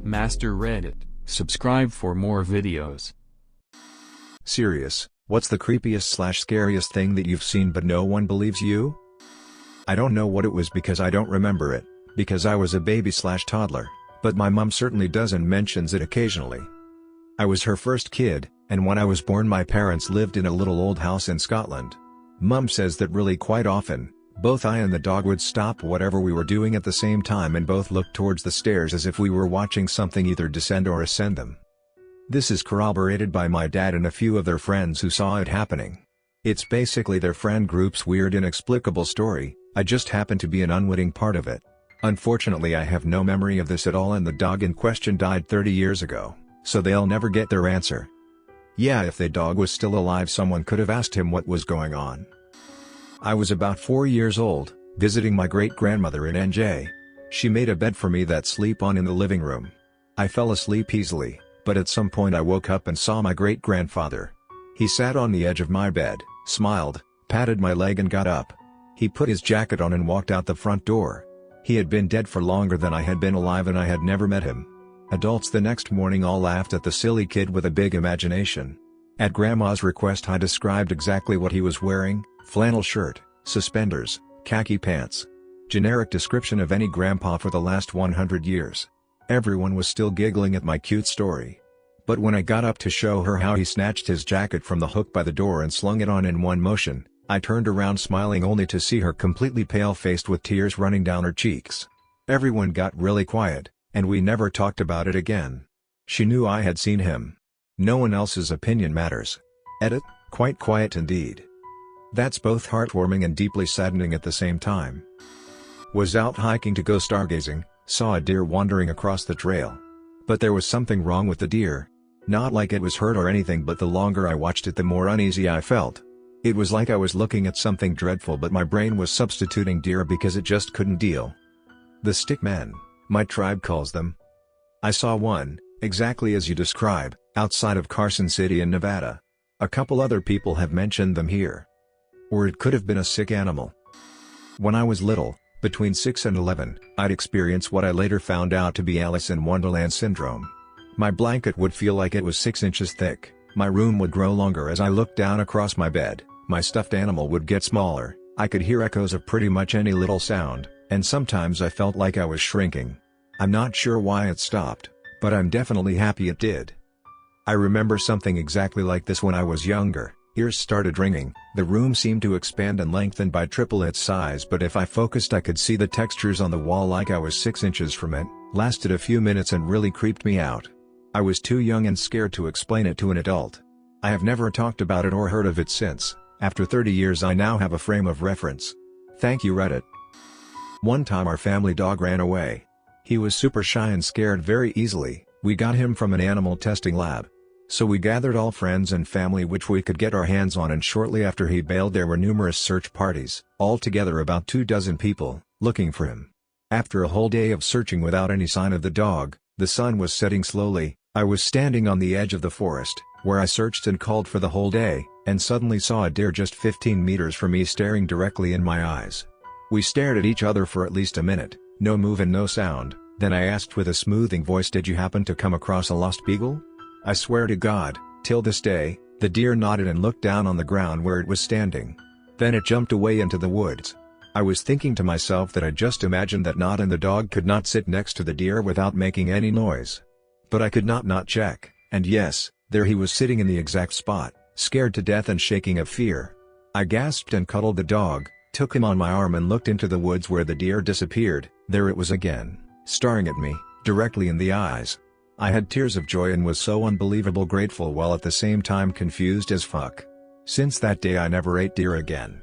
Master Reddit, subscribe for more videos. Serious, what's the creepiest/scariest thing that you've seen but no one believes you? I don't know what it was because I don't remember it, because I was a baby/toddler, but my mom certainly does and mentions it occasionally. I was her first kid, and when I was born my parents lived in a little old house in Scotland. Mum says that really quite often, both I and the dog would stop whatever we were doing at the same time and both look towards the stairs as if we were watching something either descend or ascend them. This is corroborated by my dad and a few of their friends who saw it happening. It's basically their friend group's weird inexplicable story. I just happen to be an unwitting part of it. Unfortunately I have no memory of this at all and the dog in question died 30 years ago, so they'll never get their answer. Yeah, if the dog was still alive someone could have asked him what was going on. I was about 4 years old, visiting my great-grandmother in NJ. She made a bed for me that sleep on in the living room. I fell asleep easily, but at some point I woke up and saw my great-grandfather. He sat on the edge of my bed, smiled, patted my leg and got up. He put his jacket on and walked out the front door. He had been dead for longer than I had been alive and I had never met him. Adults the next morning all laughed at the silly kid with a big imagination. At Grandma's request I described exactly what he was wearing: flannel shirt, suspenders, khaki pants. Generic description of any grandpa for the last 100 years. Everyone was still giggling at my cute story. But when I got up to show her how he snatched his jacket from the hook by the door and slung it on in one motion, I turned around smiling only to see her completely pale-faced with tears running down her cheeks. Everyone got really quiet, and we never talked about it again. She knew I had seen him. No one else's opinion matters. Edit, quite quiet indeed. That's both heartwarming and deeply saddening at the same time. Was out hiking to go stargazing, saw a deer wandering across the trail. But there was something wrong with the deer. Not like it was hurt or anything, but the longer I watched it the more uneasy I felt. It was like I was looking at something dreadful but my brain was substituting deer because it just couldn't deal. The stickmen, my tribe calls them. I saw one, exactly as you describe, outside of Carson City in Nevada. A couple other people have mentioned them here. Or it could have been a sick animal. When I was little, between 6 and 11, I'd experience what I later found out to be Alice in Wonderland syndrome. My blanket would feel like it was 6 inches thick, my room would grow longer as I looked down across my bed, my stuffed animal would get smaller, I could hear echoes of pretty much any little sound, and sometimes I felt like I was shrinking. I'm not sure why it stopped, but I'm definitely happy it did. I remember something exactly like this when I was younger. Ears started ringing, the room seemed to expand and lengthen by triple its size, but if I focused I could see the textures on the wall like I was 6 inches from it, lasted a few minutes and really creeped me out. I was too young and scared to explain it to an adult. I have never talked about it or heard of it since. After 30 years I now have a frame of reference. Thank you Reddit. One time our family dog ran away. He was super shy and scared very easily. We got him from an animal testing lab. So we gathered all friends and family which we could get our hands on, and shortly after he bailed there were numerous search parties, altogether about 24 people, looking for him. After a whole day of searching without any sign of the dog, the sun was setting slowly. I was standing on the edge of the forest, where I searched and called for the whole day, and suddenly saw a deer just 15 meters from me staring directly in my eyes. We stared at each other for at least a minute, no move and no sound, then I asked with a smoothing voice, "Did you happen to come across a lost beagle?" I swear to God, till this day, the deer nodded and looked down on the ground where it was standing. Then it jumped away into the woods. I was thinking to myself that I just imagined that nod and the dog could not sit next to the deer without making any noise. But I could not check, and yes, there he was sitting in the exact spot, scared to death and shaking of fear. I gasped and cuddled the dog, took him on my arm and looked into the woods where the deer disappeared. There it was again, staring at me, directly in the eyes. I had tears of joy and was so unbelievable grateful while at the same time confused as fuck. Since that day I never ate deer again.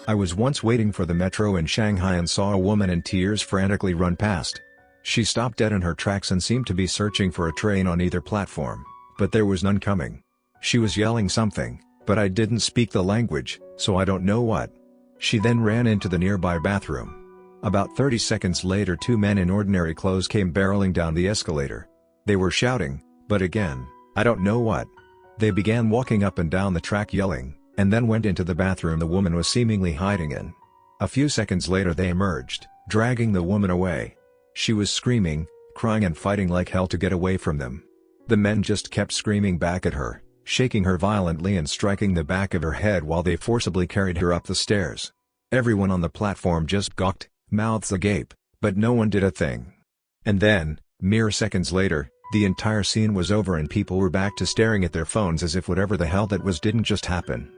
I was once waiting for the metro in Shanghai and saw a woman in tears frantically run past. She stopped dead in her tracks and seemed to be searching for a train on either platform, but there was none coming. She was yelling something, but I didn't speak the language, so I don't know what. She then ran into the nearby bathroom. About 30 seconds later 2 men in ordinary clothes came barreling down the escalator. They were shouting, but again, I don't know what. They began walking up and down the track yelling, and then went into the bathroom the woman was seemingly hiding in. A few seconds later they emerged, dragging the woman away. She was screaming, crying and fighting like hell to get away from them. The men just kept screaming back at her, shaking her violently and striking the back of her head while they forcibly carried her up the stairs. Everyone on the platform just gawked, mouths agape, but no one did a thing. And then, mere seconds later, the entire scene was over and people were back to staring at their phones as if whatever the hell that was didn't just happen.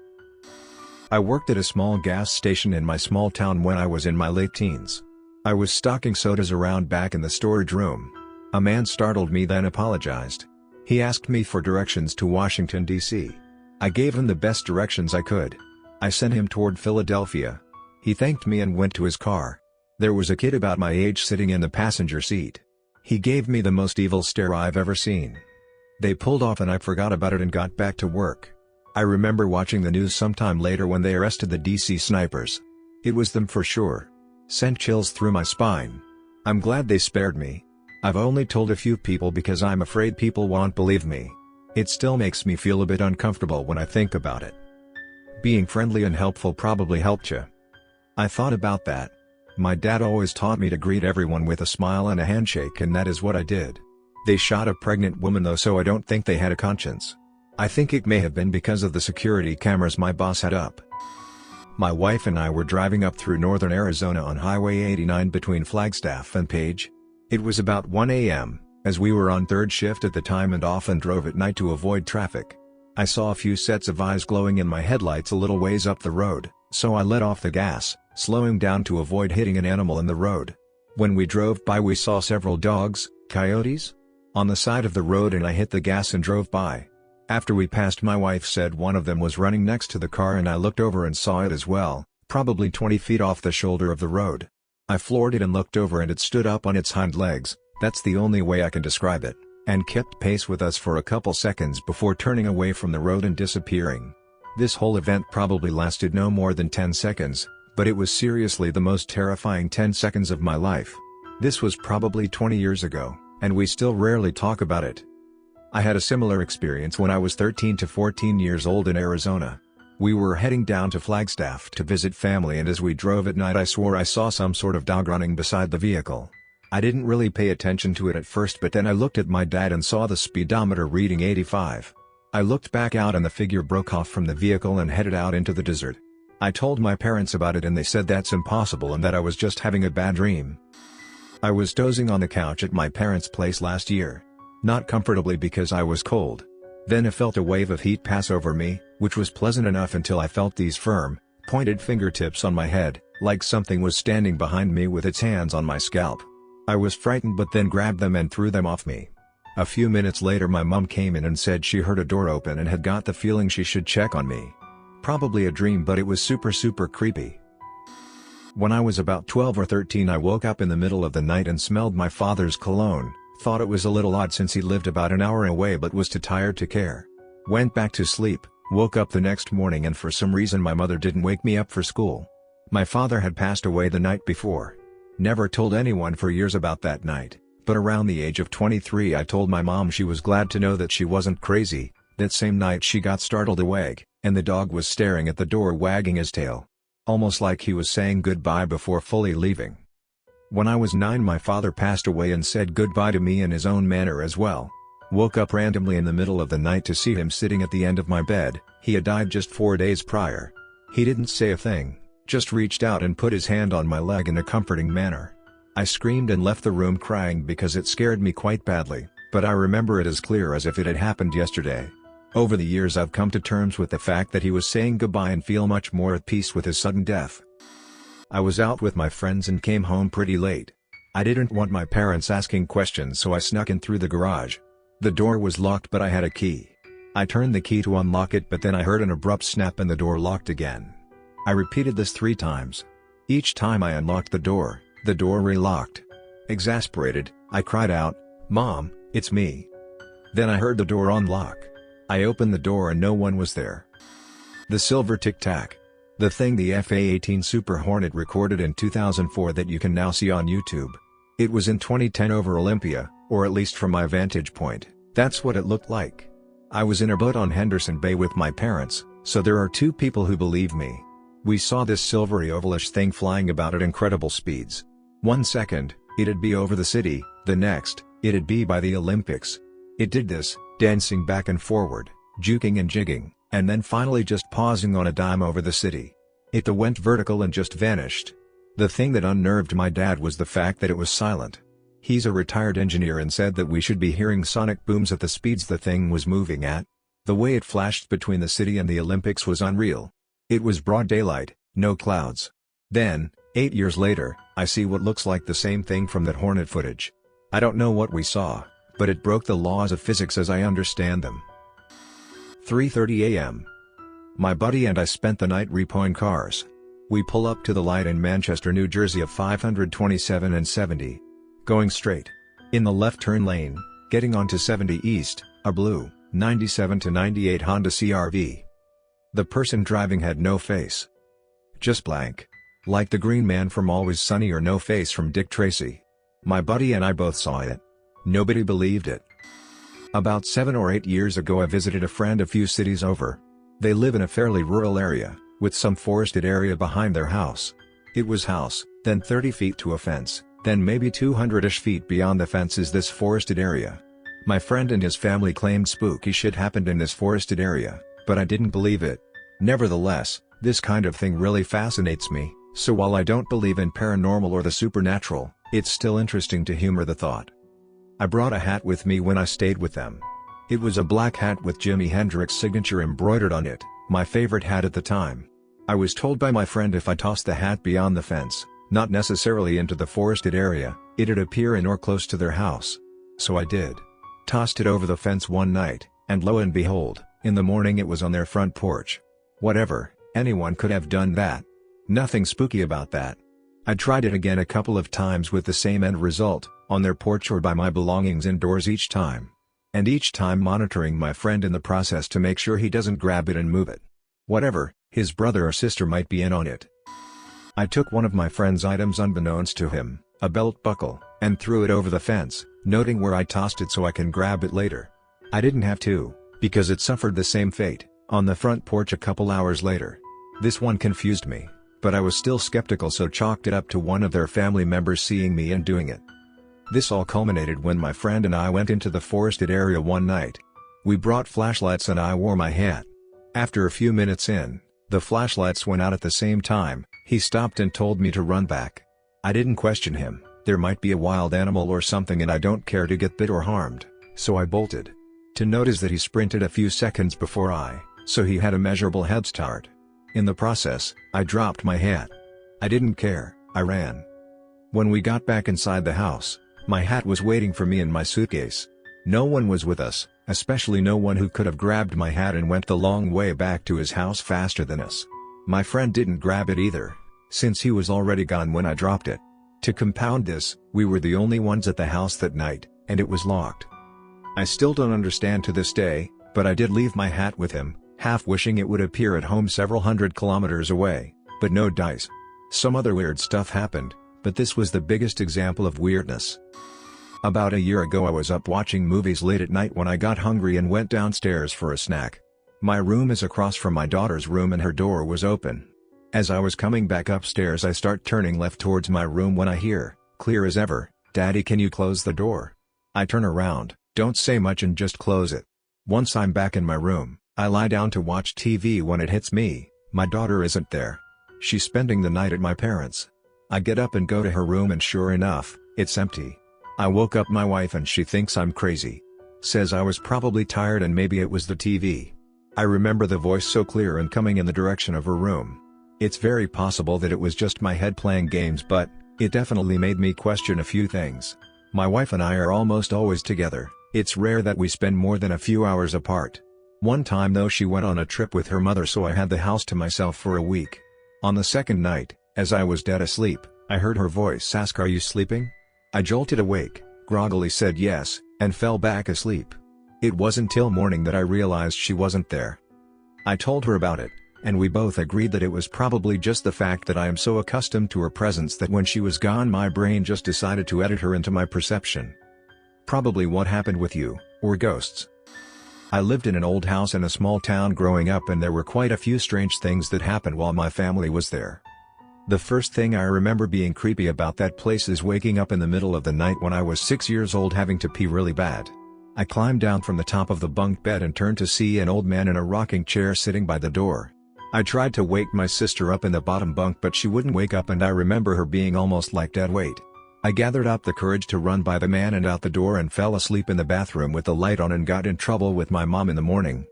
I worked at a small gas station in my small town when I was in my late teens. I was stocking sodas around back in the storage room. A man startled me then apologized. He asked me for directions to Washington, D.C. I gave him the best directions I could. I sent him toward Philadelphia. He thanked me and went to his car. There was a kid about my age sitting in the passenger seat. He gave me the most evil stare I've ever seen. They pulled off and I forgot about it and got back to work. I remember watching the news sometime later when they arrested the DC snipers. It was them for sure. Sent chills through my spine. I'm glad they spared me. I've only told a few people because I'm afraid people won't believe me. It still makes me feel a bit uncomfortable when I think about it. Being friendly and helpful probably helped you. I thought about that. My dad always taught me to greet everyone with a smile and a handshake, and that is what I did. They shot a pregnant woman though, so I don't think they had a conscience. I think it may have been because of the security cameras my boss had up. My wife and I were driving up through northern Arizona on Highway 89 between Flagstaff and Page. It was about 1 a.m., as we were on third shift at the time and often drove at night to avoid traffic. I saw a few sets of eyes glowing in my headlights a little ways up the road, so I let off the gas, slowing down to avoid hitting an animal in the road. When we drove by we saw several dogs, coyotes, on the side of the road, and I hit the gas and drove by. After we passed, my wife said one of them was running next to the car, and I looked over and saw it as well, probably 20 feet off the shoulder of the road. I floored it and looked over and it stood up on its hind legs, that's the only way I can describe it, and kept pace with us for a couple seconds before turning away from the road and disappearing. This whole event probably lasted no more than 10 seconds, but it was seriously the most terrifying 10 seconds of my life. This was probably 20 years ago, and we still rarely talk about it. I had a similar experience when I was 13 to 14 years old in Arizona. We were heading down to Flagstaff to visit family, and as we drove at night I swore I saw some sort of dog running beside the vehicle. I didn't really pay attention to it at first, but then I looked at my dad and saw the speedometer reading 85. I looked back out and the figure broke off from the vehicle and headed out into the desert. I told my parents about it and they said that's impossible and that I was just having a bad dream. I was dozing on the couch at my parents' place last year. Not comfortably because I was cold. Then I felt a wave of heat pass over me, which was pleasant enough until I felt these firm, pointed fingertips on my head, like something was standing behind me with its hands on my scalp. I was frightened but then grabbed them and threw them off me. A few minutes later my mom came in and said she heard a door open and had got the feeling she should check on me. Probably a dream, but it was super creepy. When I was about 12 or 13 I woke up in the middle of the night and smelled my father's cologne. Thought it was a little odd since he lived about an hour away but was too tired to care. Went back to sleep, woke up the next morning and for some reason my mother didn't wake me up for school. My father had passed away the night before. Never told anyone for years about that night, but around the age of 23 I told my mom. She was glad to know that she wasn't crazy. That same night she got startled awake, and the dog was staring at the door wagging his tail. Almost like he was saying goodbye before fully leaving. When I was 9 my father passed away and said goodbye to me in his own manner as well. Woke up randomly in the middle of the night to see him sitting at the end of my bed. He had died just 4 days prior. He didn't say a thing, just reached out and put his hand on my leg in a comforting manner. I screamed and left the room crying because it scared me quite badly, but I remember it as clear as if it had happened yesterday. Over the years I've come to terms with the fact that he was saying goodbye and feel much more at peace with his sudden death. I was out with my friends and came home pretty late. I didn't want my parents asking questions, so I snuck in through the garage. The door was locked but I had a key. I turned the key to unlock it, but then I heard an abrupt snap and the door locked again. I repeated this 3 times. Each time I unlocked the door relocked. Exasperated, I cried out, "Mom, it's me." Then I heard the door unlock. I opened the door and no one was there. The silver Tic Tac. The thing the FA-18 Super Hornet recorded in 2004 that you can now see on YouTube. It was in 2010 over Olympia, or at least from my vantage point, that's what it looked like. I was in a boat on Henderson Bay with my parents, so there are 2 people who believe me. We saw this silvery ovalish thing flying about at incredible speeds. 1 second, it'd be over the city, the next, It'd be by the Olympics. It did this, dancing back and forward, juking and jigging, and then finally just pausing on a dime over the city. It went vertical and just vanished. The thing that unnerved my dad was the fact that it was silent. He's a retired engineer and said that we should be hearing sonic booms at the speeds the thing was moving at. The way it flashed between the city and the Olympics was unreal. It was broad daylight, no clouds. Then, 8 years later, I see what looks like the same thing from that Hornet footage. I don't know what we saw, but it broke the laws of physics as I understand them. 3:30 a.m. My buddy and I spent the night repoing cars. We pull up to the light in Manchester, New Jersey of 527 and 70. Going straight. In the left turn lane, getting onto 70 East, a blue, 97 to 98 Honda CR-V. The person driving had no face. Just blank. Like the green man from Always Sunny or No Face from Dick Tracy. My buddy and I both saw it. Nobody believed it. About 7 or 8 years ago I visited a friend a few cities over. They live in a fairly rural area, with some forested area behind their house. It was house, then 30 feet to a fence, then maybe 200-ish feet beyond the fence is this forested area. My friend and his family claimed spooky shit happened in this forested area, but I didn't believe it. Nevertheless, this kind of thing really fascinates me, so while I don't believe in paranormal or the supernatural, it's still interesting to humor the thought. I brought a hat with me when I stayed with them. It was a black hat with Jimi Hendrix's signature embroidered on it, my favorite hat at the time. I was told by my friend if I tossed the hat beyond the fence, not necessarily into the forested area, it'd appear in or close to their house. So I did. Tossed it over the fence one night, and lo and behold, in the morning it was on their front porch. Whatever, anyone could have done that. Nothing spooky about that. I tried it again a couple of times with the same end result, on their porch or by my belongings indoors each time. And each time monitoring my friend in the process to make sure he doesn't grab it and move it. Whatever, his brother or sister might be in on it. I took one of my friend's items unbeknownst to him, a belt buckle, and threw it over the fence, noting where I tossed it so I can grab it later. I didn't have to, because it suffered the same fate, on the front porch a couple hours later. This one confused me, but I was still skeptical, so chalked it up to one of their family members seeing me and doing it. This all culminated when my friend and I went into the forested area one night. We brought flashlights and I wore my hat. After a few minutes in, the flashlights went out at the same time. He stopped and told me to run back. I didn't question him, there might be a wild animal or something and I don't care to get bit or harmed, so I bolted. To notice that he sprinted a few seconds before so he had a measurable head start. In the process, I dropped my hat. I didn't care, I ran. When we got back inside the house, my hat was waiting for me in my suitcase. No one was with us, especially no one who could have grabbed my hat and went the long way back to his house faster than us. My friend didn't grab it either, since he was already gone when I dropped it. To compound this, we were the only ones at the house that night, and it was locked. I still don't understand to this day, but I did leave my hat with him, half wishing it would appear at home several hundred kilometers away, but no dice. Some other weird stuff happened, but this was the biggest example of weirdness. About a year ago I was up watching movies late at night when I got hungry and went downstairs for a snack. My room is across from my daughter's room and her door was open. As I was coming back upstairs I start turning left towards my room when I hear, clear as ever, "Daddy, can you close the door?" I turn around, don't say much and just close it. Once I'm back in my room, I lie down to watch TV when it hits me, my daughter isn't there. She's spending the night at my parents'. I get up and go to her room and sure enough, it's empty. I woke up my wife and she thinks I'm crazy. Says I was probably tired and maybe it was the TV. I remember the voice so clear and coming in the direction of her room. It's very possible that it was just my head playing games, but it definitely made me question a few things. My wife and I are almost always together. It's rare that we spend more than a few hours apart. One time though she went on a trip with her mother, so I had the house to myself for a week. On the second night, as I was dead asleep, I heard her voice ask, "Are you sleeping?" I jolted awake, groggily said yes, and fell back asleep. It wasn't till morning that I realized she wasn't there. I told her about it, and we both agreed that it was probably just the fact that I am so accustomed to her presence that when she was gone my brain just decided to edit her into my perception. Probably what happened with you, or ghosts. I lived in an old house in a small town growing up and there were quite a few strange things that happened while my family was there. The first thing I remember being creepy about that place is waking up in the middle of the night when I was 6 years old having to pee really bad. I climbed down from the top of the bunk bed and turned to see an old man in a rocking chair sitting by the door. I tried to wake my sister up in the bottom bunk but she wouldn't wake up and I remember her being almost like dead weight. I gathered up the courage to run by the man and out the door and fell asleep in the bathroom with the light on and got in trouble with my mom in the morning.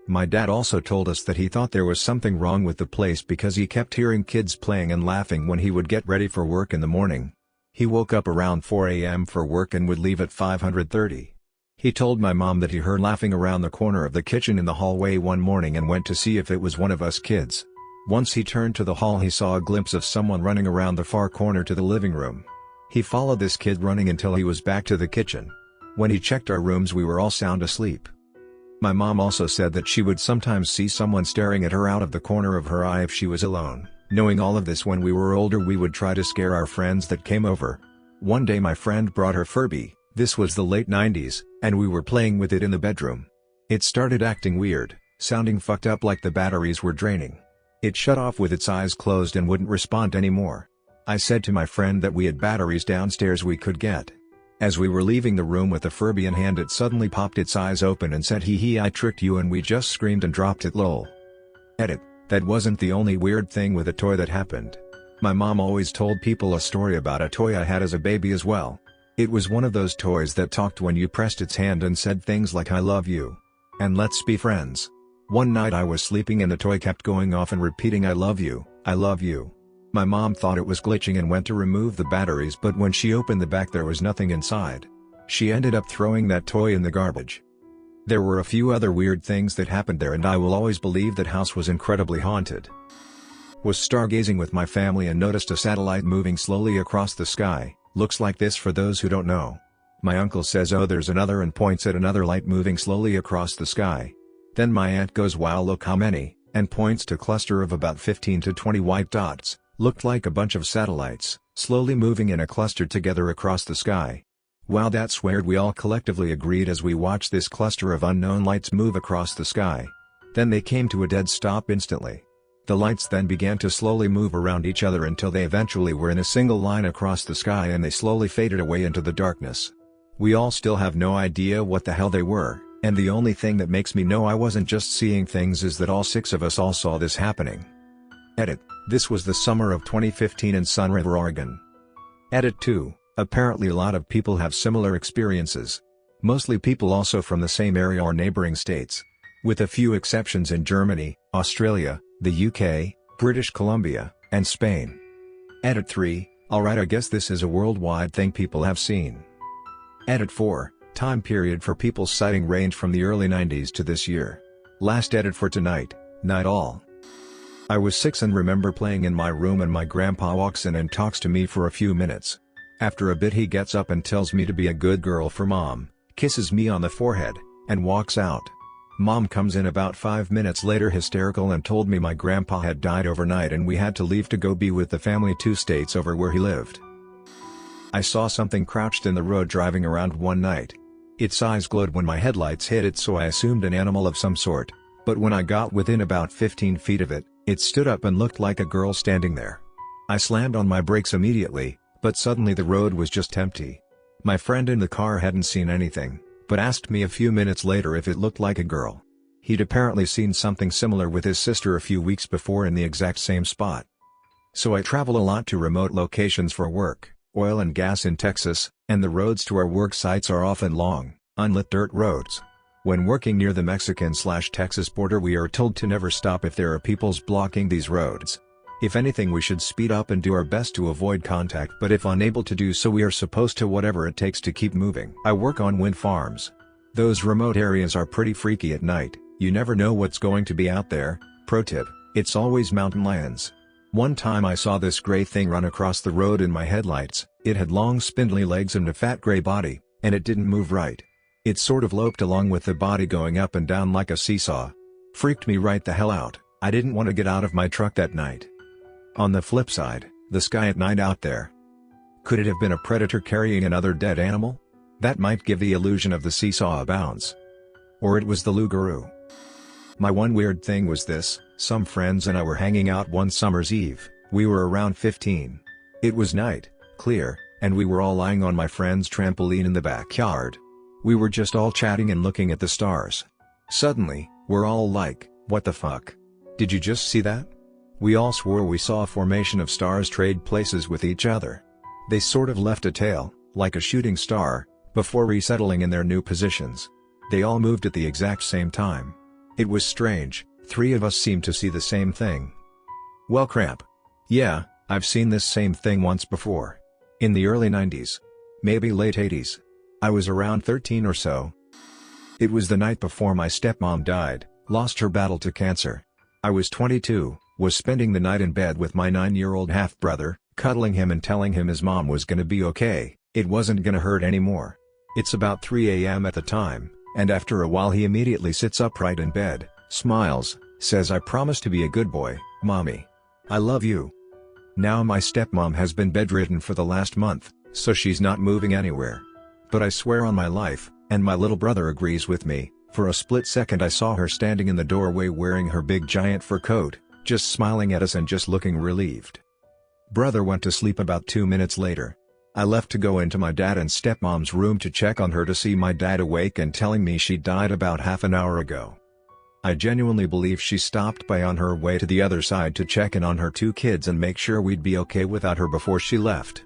My dad also told us that he thought there was something wrong with the place because he kept hearing kids playing and laughing when he would get ready for work in the morning. He woke up around 4 a.m. for work and would leave at 5:30. He told my mom that he heard laughing around the corner of the kitchen in the hallway one morning and went to see if it was one of us kids. Once he turned to the hall he saw a glimpse of someone running around the far corner to the living room. He followed this kid running until he was back to the kitchen. When he checked our rooms we were all sound asleep. My mom also said that she would sometimes see someone staring at her out of the corner of her eye if she was alone. Knowing all of this, when we were older we would try to scare our friends that came over. One day my friend brought her Furby, this was the late 90s, and we were playing with it in the bedroom. It started acting weird, sounding fucked up like the batteries were draining. It shut off with its eyes closed and wouldn't respond anymore. I said to my friend that we had batteries downstairs we could get. As we were leaving the room with the Furby in hand it suddenly popped its eyes open and said, "Hee I tricked you," and we just screamed and dropped it lol. Edit. That wasn't the only weird thing with a toy that happened. My mom always told people a story about a toy I had as a baby as well. It was one of those toys that talked when you pressed its hand and said things like "I love you" and "let's be friends." One night I was sleeping and the toy kept going off and repeating "I love you, I love you." My mom thought it was glitching and went to remove the batteries, but when she opened the back there was nothing inside. She ended up throwing that toy in the garbage. There were a few other weird things that happened there and I will always believe that house was incredibly haunted. Was stargazing with my family and noticed a satellite moving slowly across the sky. Looks like this for those who don't know. My uncle says, "Oh, there's another," and points at another light moving slowly across the sky. Then my aunt goes, "Wow, look how many," and points to a cluster of about 15 to 20 white dots. Looked like a bunch of satellites, slowly moving in a cluster together across the sky. "Wow, that's weird," we all collectively agreed as we watched this cluster of unknown lights move across the sky. Then they came to a dead stop instantly. The lights then began to slowly move around each other until they eventually were in a single line across the sky and they slowly faded away into the darkness. We all still have no idea what the hell they were, and the only thing that makes me know I wasn't just seeing things is that all 6 of us all saw this happening. Edit. This was the summer of 2015 in Sun River, Oregon. Edit 2. Apparently a lot of people have similar experiences. Mostly people also from the same area or neighboring states. With a few exceptions in Germany, Australia, the UK, British Columbia, and Spain. Edit 3. Alright, I guess this is a worldwide thing people have seen. Edit 4. Time period for people's sighting range from the early 90s to this year. Last edit for tonight, night all. I was 6 and remember playing in my room and my grandpa walks in and talks to me for a few minutes. After a bit he gets up and tells me to be a good girl for mom, kisses me on the forehead, and walks out. Mom comes in about 5 minutes later hysterical and told me my grandpa had died overnight and we had to leave to go be with the family 2 states over where he lived. I saw something crouched in the road driving around one night. Its eyes glowed when my headlights hit it, so I assumed an animal of some sort, but when I got within about 15 feet of it, it stood up and looked like a girl standing there. I slammed on my brakes immediately, but suddenly the road was just empty. My friend in the car hadn't seen anything, but asked me a few minutes later if it looked like a girl. He'd apparently seen something similar with his sister a few weeks before in the exact same spot. So I travel a lot to remote locations for work, oil and gas in Texas, and the roads to our work sites are often long, unlit dirt roads. When working near the Mexican/Texas border we are told to never stop if there are peoples blocking these roads. If anything we should speed up and do our best to avoid contact, but if unable to do so we are supposed to whatever it takes to keep moving. I work on wind farms. Those remote areas are pretty freaky at night, you never know what's going to be out there. Pro tip, it's always mountain lions. One time I saw this gray thing run across the road in my headlights. It had long spindly legs and a fat gray body, and it didn't move right. It sort of loped along with the body going up and down like a seesaw. Freaked me right the hell out. I didn't want to get out of my truck that night. On the flip side, the sky at night out there. Could it have been a predator carrying another dead animal? That might give the illusion of the seesaw a bounce. Or it was the Lugaroo. My one weird thing was this: some friends and I were hanging out one summer's eve, We were around 15. It was night, clear, and we were all lying on my friend's trampoline in the backyard. We were just all chatting and looking at the stars. Suddenly, we're all like, "What the fuck? Did you just see that?" We all swore we saw a formation of stars trade places with each other. They sort of left a tail, like a shooting star, before resettling in their new positions. They all moved at the exact same time. It was strange, 3 of us seemed to see the same thing. Well crap. Yeah, I've seen this same thing once before. In the early 90s. Maybe late 80s. I was around 13 or so. It was the night before my stepmom died, lost her battle to cancer. I was 22, was spending the night in bed with my 9-year-old half-brother, cuddling him and telling him his mom was gonna be okay, it wasn't gonna hurt anymore. It's about 3 a.m. at the time, and after a while he immediately sits upright in bed, smiles, says, "I promise to be a good boy, mommy. I love you." Now my stepmom has been bedridden for the last month, so she's not moving anywhere. But I swear on my life, and my little brother agrees with me, for a split second I saw her standing in the doorway wearing her big giant fur coat, just smiling at us and just looking relieved. Brother went to sleep about 2 minutes later. I left to go into my dad and stepmom's room to check on her to see my dad awake and telling me she died about half an hour ago. I genuinely believe she stopped by on her way to the other side to check in on her 2 kids and make sure we'd be okay without her before she left.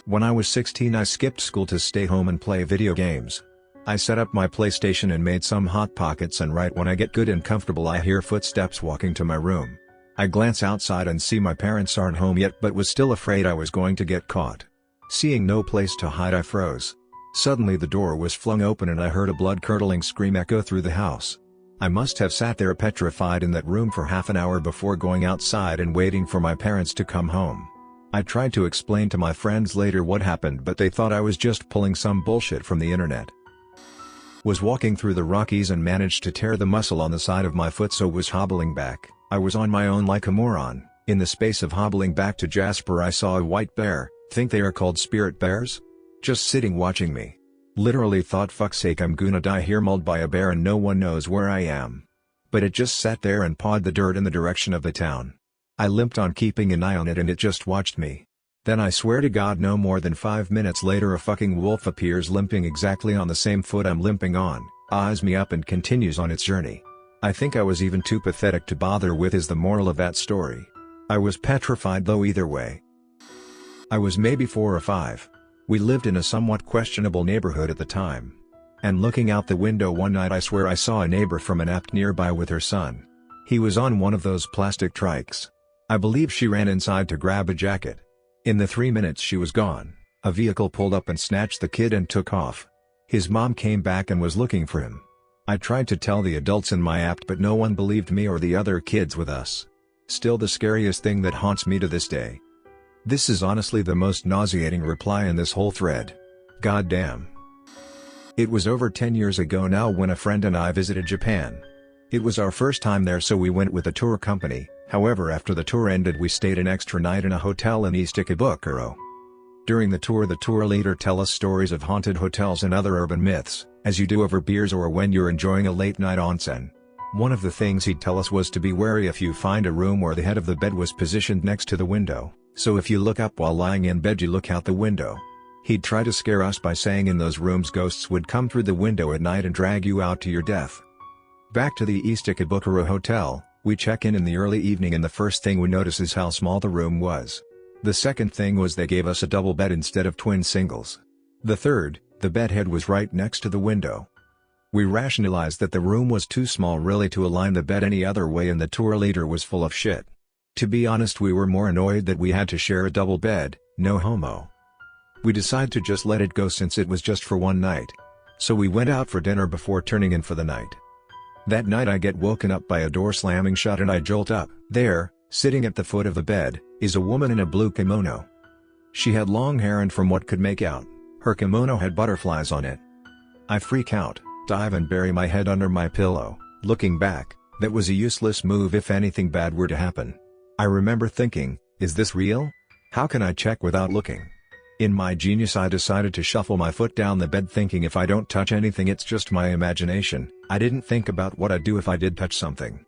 When I was 16 I skipped school to stay home and play video games. I set up my PlayStation and made some Hot Pockets, and right when I get good and comfortable I hear footsteps walking to my room. I glance outside and see my parents aren't home yet, but was still afraid I was going to get caught. Seeing no place to hide I froze. Suddenly the door was flung open and I heard a blood-curdling scream echo through the house. I must have sat there petrified in that room for half an hour before going outside and waiting for my parents to come home. I tried to explain to my friends later what happened, but they thought I was just pulling some bullshit from the internet. Was walking through the Rockies and managed to tear the muscle on the side of my foot, so was hobbling back. I was on my own like a moron. In the space of hobbling back to Jasper I saw a white bear, think they are called spirit bears? Just sitting watching me. Literally thought, fuck's sake, I'm gonna die here mauled by a bear and no one knows where I am. But it just sat there and pawed the dirt in the direction of the town. I limped on, keeping an eye on it, and it just watched me. Then I swear to God no more than 5 minutes later a fucking wolf appears limping exactly on the same foot I'm limping on, eyes me up and continues on its journey. I think I was even too pathetic to bother with, is the moral of that story. I was petrified though either way. I was maybe 4 or 5. We lived in a somewhat questionable neighborhood at the time. And looking out the window one night I swear I saw a neighbor from an app nearby with her son. He was on one of those plastic trikes. I believe she ran inside to grab a jacket. In the 3 minutes she was gone, a vehicle pulled up and snatched the kid and took off. His mom came back and was looking for him. I tried to tell the adults in my app but no one believed me or the other kids with us. Still the scariest thing that haunts me to this day. This is honestly the most nauseating reply in this whole thread. Goddamn. It was over 10 years ago now when a friend and I visited Japan. It was our first time there, so we went with a tour company. However, after the tour ended we stayed an extra night in a hotel in East Ikebukuro. During the tour leader tell us stories of haunted hotels and other urban myths, as you do over beers or when you're enjoying a late night onsen. One of the things he'd tell us was to be wary if you find a room where the head of the bed was positioned next to the window, so if you look up while lying in bed you look out the window. He'd try to scare us by saying in those rooms ghosts would come through the window at night and drag you out to your death. Back to the East Ikebukuro hotel, we check in the early evening and the first thing we notice is how small the room was. The second thing was they gave us a double bed instead of twin singles. The third, the bed head was right next to the window. We rationalized that the room was too small really to align the bed any other way, and the tour leader was full of shit. To be honest, we were more annoyed that we had to share a double bed, no homo. We decided to just let it go since it was just for one night. So we went out for dinner before turning in for the night. That night I get woken up by a door slamming shut and I jolt up. There, sitting at the foot of the bed, is a woman in a blue kimono. She had long hair and from what could make out, her kimono had butterflies on it. I freak out, dive and bury my head under my pillow. Looking back, that was a useless move if anything bad were to happen. I remember thinking, is this real? How can I check without looking? In my genius I decided to shuffle my foot down the bed thinking if I don't touch anything it's just my imagination. I didn't think about what I'd do if I did touch something.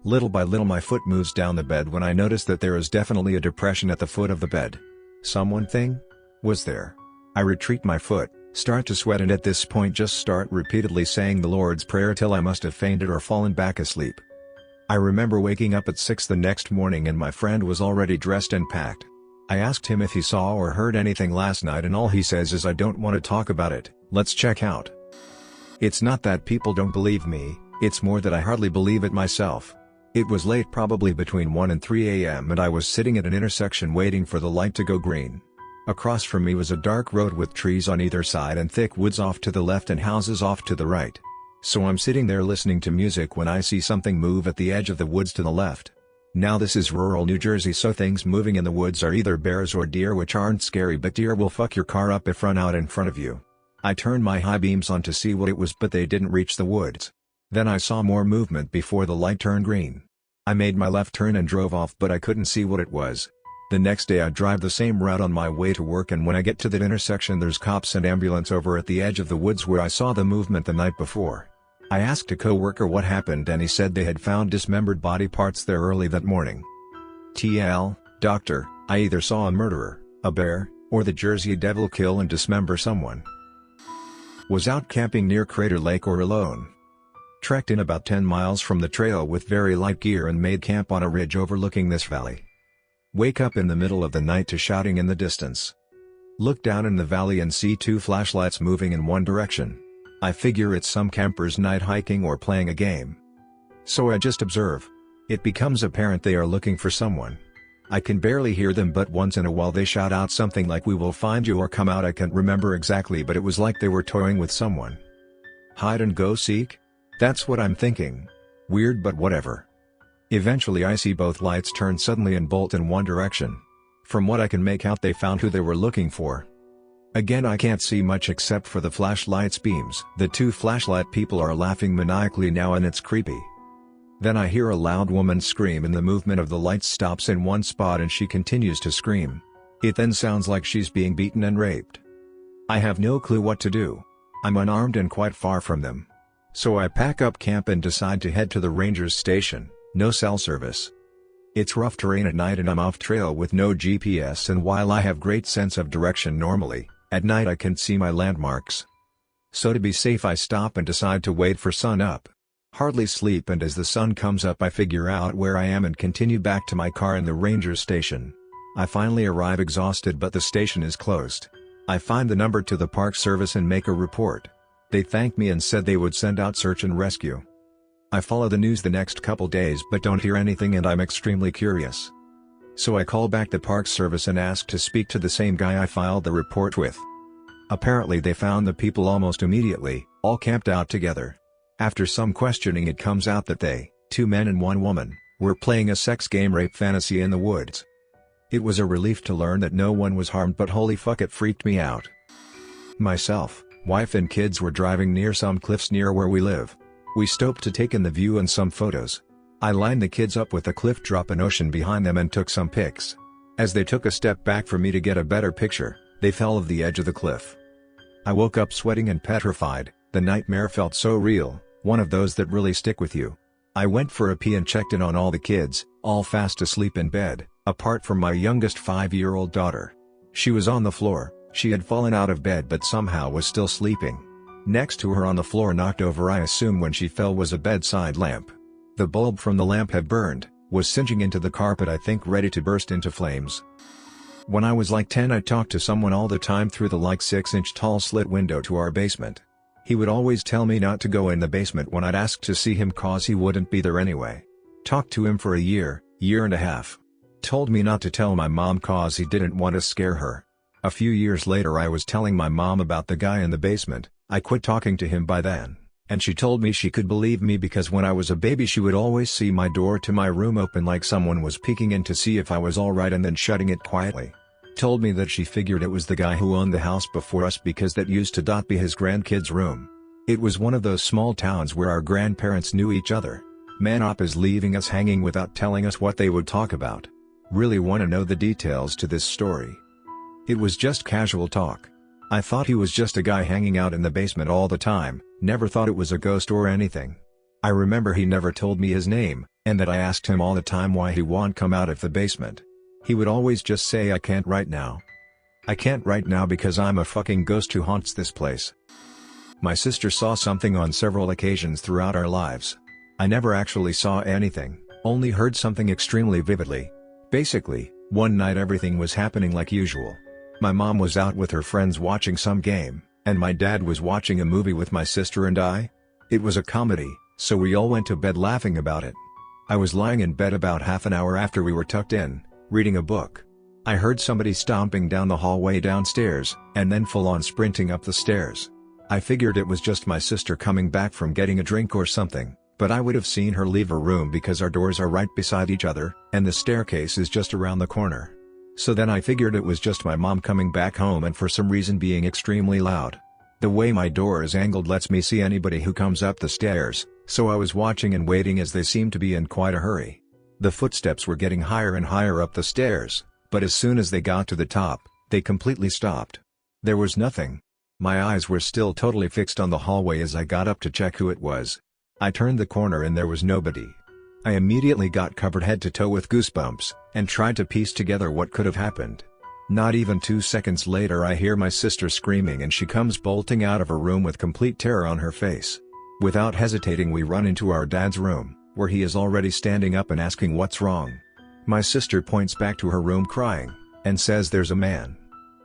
Little by little my foot moves down the bed when I notice that there is definitely a depression at the foot of the bed. Someone thing? Was there? I retreat my foot, start to sweat, and at this point just start repeatedly saying the Lord's Prayer till I must have fainted or fallen back asleep. I remember waking up at 6 the next morning and my friend was already dressed and packed. I asked him if he saw or heard anything last night and all he says is, "I don't want to talk about it, let's check out." It's not that people don't believe me, it's more that I hardly believe it myself. It was late, probably between 1 and 3 a.m., and I was sitting at an intersection waiting for the light to go green. Across from me was a dark road with trees on either side and thick woods off to the left and houses off to the right. So I'm sitting there listening to music when I see something move at the edge of the woods to the left. Now this is rural New Jersey, so things moving in the woods are either bears or deer, which aren't scary, but deer will fuck your car up if run out in front of you. I turned my high beams on to see what it was, but they didn't reach the woods. Then I saw more movement before the light turned green. I made my left turn and drove off, but I couldn't see what it was. The next day I drive the same route on my way to work, and when I get to that intersection there's cops and ambulance over at the edge of the woods where I saw the movement the night before. I asked a coworker what happened and he said they had found dismembered body parts there early that morning. TL, doctor, I either saw a murderer, a bear, or the Jersey Devil kill and dismember someone. Was out camping near Crater Lake or alone. Trekked in about 10 miles from the trail with very light gear and made camp on a ridge overlooking this valley. Wake up in the middle of the night to shouting in the distance. Look down in the valley and see 2 flashlights moving in one direction. I figure it's some campers night hiking or playing a game. So I just observe. It becomes apparent they are looking for someone. I can barely hear them, but once in a while they shout out something like "We will find you" or "Come out." I can't remember exactly, but it was like they were toying with someone. Hide and go seek? That's what I'm thinking. Weird, but whatever. Eventually I see both lights turn suddenly and bolt in one direction. From what I can make out, they found who they were looking for. Again, I can't see much except for the flashlight's beams. The 2 flashlight people are laughing maniacally now, and it's creepy. Then I hear a loud woman scream and the movement of the lights stops in one spot and she continues to scream. It then sounds like she's being beaten and raped. I have no clue what to do. I'm unarmed and quite far from them. So I pack up camp and decide to head to the ranger's station. No cell service. It's rough terrain at night and I'm off trail with no GPS, and while I have great sense of direction normally, at night I can't see my landmarks. So to be safe I stop and decide to wait for sun up. Hardly sleep, and as the sun comes up I figure out where I am and continue back to my car in the ranger's station. I finally arrive exhausted, but the station is closed. I find the number to the Park Service and make a report. They thanked me and said they would send out search and rescue. I follow the news the next couple days but don't hear anything, and I'm extremely curious. So I call back the Park Service and ask to speak to the same guy I filed the report with. Apparently they found the people almost immediately, all camped out together. After some questioning it comes out that they, 2 men and 1 woman, were playing a sex game rape fantasy in the woods. It was a relief to learn that no one was harmed, but holy fuck, it freaked me out. Myself, wife and kids were driving near some cliffs near where we live. We stopped to take in the view and some photos. I lined the kids up with the cliff drop and ocean behind them and took some pics. As they took a step back for me to get a better picture, they fell off the edge of the cliff. I woke up sweating and petrified. The nightmare felt so real, one of those that really stick with you. I went for a pee and checked in on all the kids, all fast asleep in bed, apart from my youngest 5-year-old daughter. She was on the floor. She had fallen out of bed but somehow was still sleeping. Next to her on the floor, knocked over, I assume when she fell, was a bedside lamp. The bulb from the lamp had burned, was singeing into the carpet, I think ready to burst into flames. When I was like 10 I talked to someone all the time through the like 6-inch tall slit window to our basement. He would always tell me not to go in the basement when I'd ask to see him cause he wouldn't be there anyway. Talked to him for a year and a half. Told me not to tell my mom cause he didn't want to scare her. A few years later I was telling my mom about the guy in the basement. I quit talking to him by then, and she told me she could believe me because when I was a baby she would always see my door to my room open like someone was peeking in to see if I was alright and then shutting it quietly. Told me that she figured it was the guy who owned the house before us because that used to be his grandkids' room. It was one of those small towns where our grandparents knew each other. Man op is leaving us hanging without telling us what they would talk about. Really want to know the details to this story. It was just casual talk. I thought he was just a guy hanging out in the basement all the time, never thought it was a ghost or anything. I remember he never told me his name, and that I asked him all the time why he won't come out of the basement. He would always just say, "I can't right now. I can't right now because I'm a fucking ghost who haunts this place." My sister saw something on several occasions throughout our lives. I never actually saw anything, only heard something extremely vividly. Basically, one night everything was happening like usual. My mom was out with her friends watching some game, and my dad was watching a movie with my sister and I. It was a comedy, so we all went to bed laughing about it. I was lying in bed about half an hour after we were tucked in, reading a book. I heard somebody stomping down the hallway downstairs, and then full-on sprinting up the stairs. I figured it was just my sister coming back from getting a drink or something, but I would have seen her leave her room because our doors are right beside each other, and the staircase is just around the corner. So then I figured it was just my mom coming back home and for some reason being extremely loud. The way my door is angled lets me see anybody who comes up the stairs, so I was watching and waiting as they seemed to be in quite a hurry. The footsteps were getting higher and higher up the stairs, but as soon as they got to the top, they completely stopped. There was nothing. My eyes were still totally fixed on the hallway as I got up to check who it was. I turned the corner and there was nobody. I immediately got covered head to toe with goosebumps, and tried to piece together what could have happened. Not even 2 seconds later I hear my sister screaming and she comes bolting out of her room with complete terror on her face. Without hesitating we run into our dad's room, where he is already standing up and asking what's wrong. My sister points back to her room crying, and says there's a man.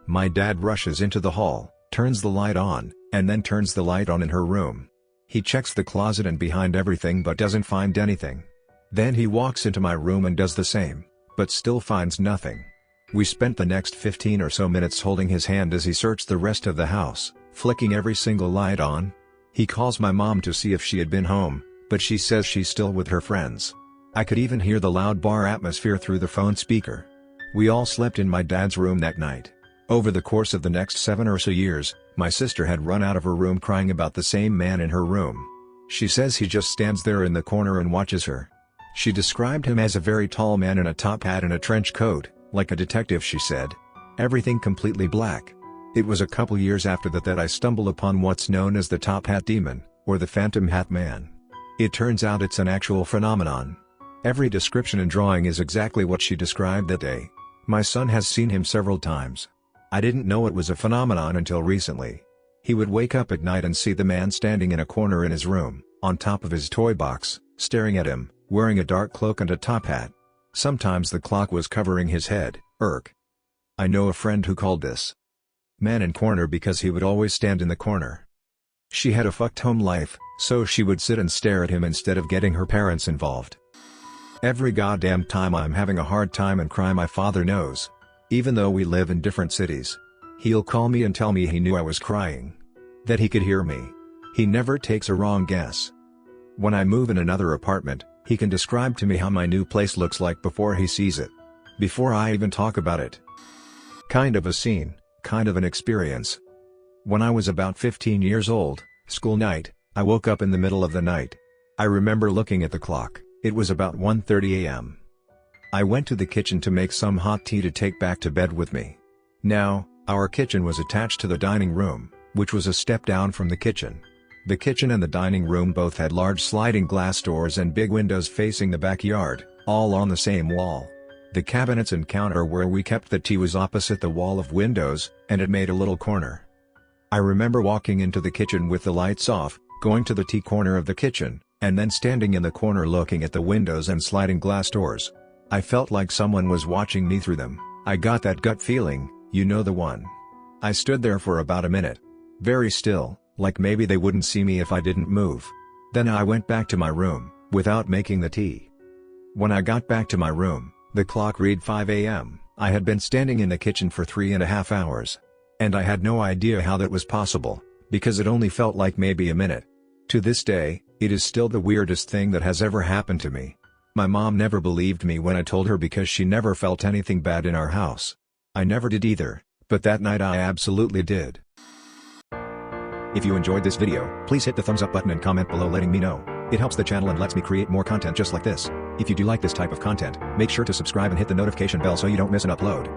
My dad rushes into the hall, turns the light on, and then turns the light on in her room. He checks the closet and behind everything but doesn't find anything. Then he walks into my room and does the same, but still finds nothing. We spent the next 15 or so minutes holding his hand as he searched the rest of the house, flicking every single light on. He calls my mom to see if she had been home, but she says she's still with her friends. I could even hear the loud bar atmosphere through the phone speaker. We all slept in my dad's room that night. Over the course of the next 7 or so years, my sister had run out of her room crying about the same man in her room. She says he just stands there in the corner and watches her. She described him as a very tall man in a top hat and a trench coat, like a detective, she said. Everything completely black. It was a couple years after that I stumbled upon what's known as the Top Hat Demon, or the Phantom Hat Man. It turns out it's an actual phenomenon. Every description and drawing is exactly what she described that day. My son has seen him several times. I didn't know it was a phenomenon until recently. He would wake up at night and see the man standing in a corner in his room, on top of his toy box, staring at him, wearing a dark cloak and a top hat. Sometimes the clock was covering his head. I know a friend who called this man in corner because he would always stand in the corner. She had a fucked home life, so she would sit and stare at him instead of getting her parents involved. Every goddamn time I'm having a hard time and cry, my father knows. Even though we live in different cities. He'll call me and tell me he knew I was crying. That he could hear me. He never takes a wrong guess. When I move in another apartment, he can describe to me how my new place looks like before he sees it. Before I even talk about it. Kind of a scene, kind of an experience. When I was about 15 years old, school night, I woke up in the middle of the night. I remember looking at the clock, it was about 1:30 a.m. I went to the kitchen to make some hot tea to take back to bed with me. Now, our kitchen was attached to the dining room, which was a step down from the kitchen. The kitchen and the dining room both had large sliding glass doors and big windows facing the backyard, all on the same wall. The cabinets and counter where we kept the tea was opposite the wall of windows, and it made a little corner. I remember walking into the kitchen with the lights off, going to the tea corner of the kitchen, and then standing in the corner looking at the windows and sliding glass doors. I felt like someone was watching me through them. I got that gut feeling, you know the one. I stood there for about a minute. Very still, like maybe they wouldn't see me if I didn't move. Then I went back to my room, without making the tea. When I got back to my room, the clock read 5 a.m. I had been standing in the kitchen for 3.5 hours. And I had no idea how that was possible, because it only felt like maybe a minute. To this day, it is still the weirdest thing that has ever happened to me. My mom never believed me when I told her because she never felt anything bad in our house. I never did either, but that night I absolutely did. If you enjoyed this video, please hit the thumbs up button and comment below letting me know. It helps the channel and lets me create more content just like this. If you do like this type of content, make sure to subscribe and hit the notification bell so you don't miss an upload.